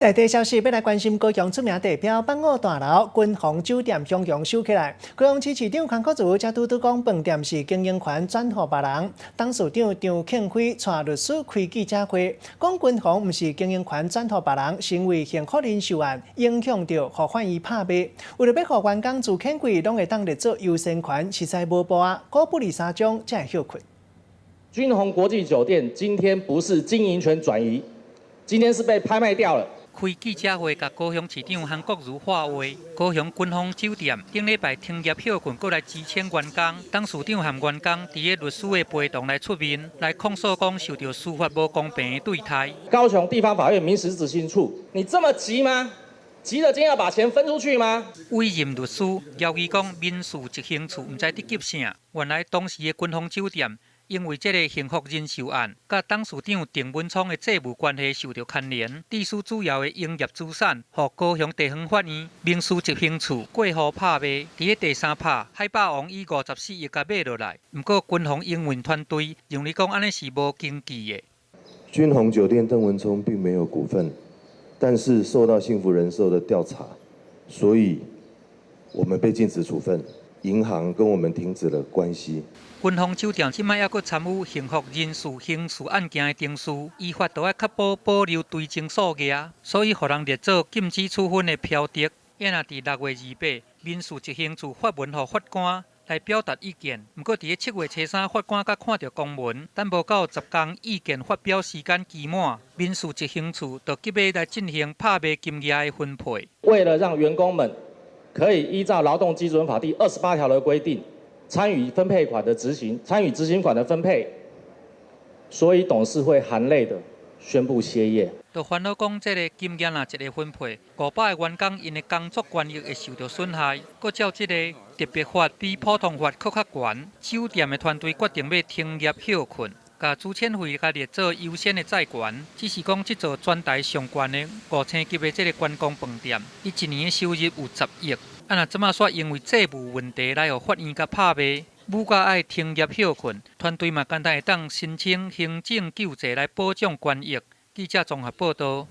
内地消息，要来关心高雄出名地标办澳大楼君鸿酒店向阳收起来。高雄市市长康国祖才拄讲，饭店是经营权转予别人。董事长张庆辉带律师开记者会，讲君鸿毋是经营权转予别人，是因为幸福人寿案影响到互反伊拍卖。为了要互员工自肯贵，拢会当列做优先权，实在无步啊，股不离三种才会休困。君鸿国际酒店今天不是经营权转移，今天是被拍卖掉了。开记者会，甲高雄市长韩国瑜话话。高雄君鸿酒店顶礼拜停业休困，过来支撑员工。董事长和员工伫个律师的陪同来出面，来控诉讲受到司法不公平的对待。高雄地方法院民事执行处，你这么急吗？急着今天要把钱分出去吗？委任律师要伊讲民事执行处毋知伫急啥。原来当时的君鸿酒店。因为这个幸福人寿案，甲董事长郑文聪的债务关系受到牵连，隶属主要的营业资产，互高雄地方法院民事执行处过户拍卖，伫个第三拍，海霸王以54亿甲买落来。不过君鸿营运团队认为讲安尼是无经济的。君鸿酒店邓文聪并没有股份，但是受到幸福人寿的调查，所以我们被禁止处分。银行跟我们停止了关系。君鸿酒店即摆还佫参与幸福人寿刑事案件的定事，依法都要确保保留追证数额，所以互人列做禁止处分的标的。也若伫6月28，民事执行处发文予法官来表达意见。不过伫7月初3，法官甲看到公文，但无到10天意见发表时间期满，民事执行处就急要来进行拍卖金额的分配。为了让员工们可以依照劳动基准法第28条的规定，参与分配款的执行，参与执行款的分配，所以董事会含泪的宣布歇业。就烦恼讲，这个金额若一个分配，500个员工因的工作权益会受到损害。搁照这个特别法比普通法搁较悬，酒店的团队决定要停业休困。甲资遣费甲列做优先的债权，只是讲这座全台上悬的5星级的这个观光饭店，伊一年的收入有10亿。若即马煞因为债务问题来互法院甲拍卖，母甲爱停业休困，团队嘛简单会当申请行政救济来保障权益。记者综合报道。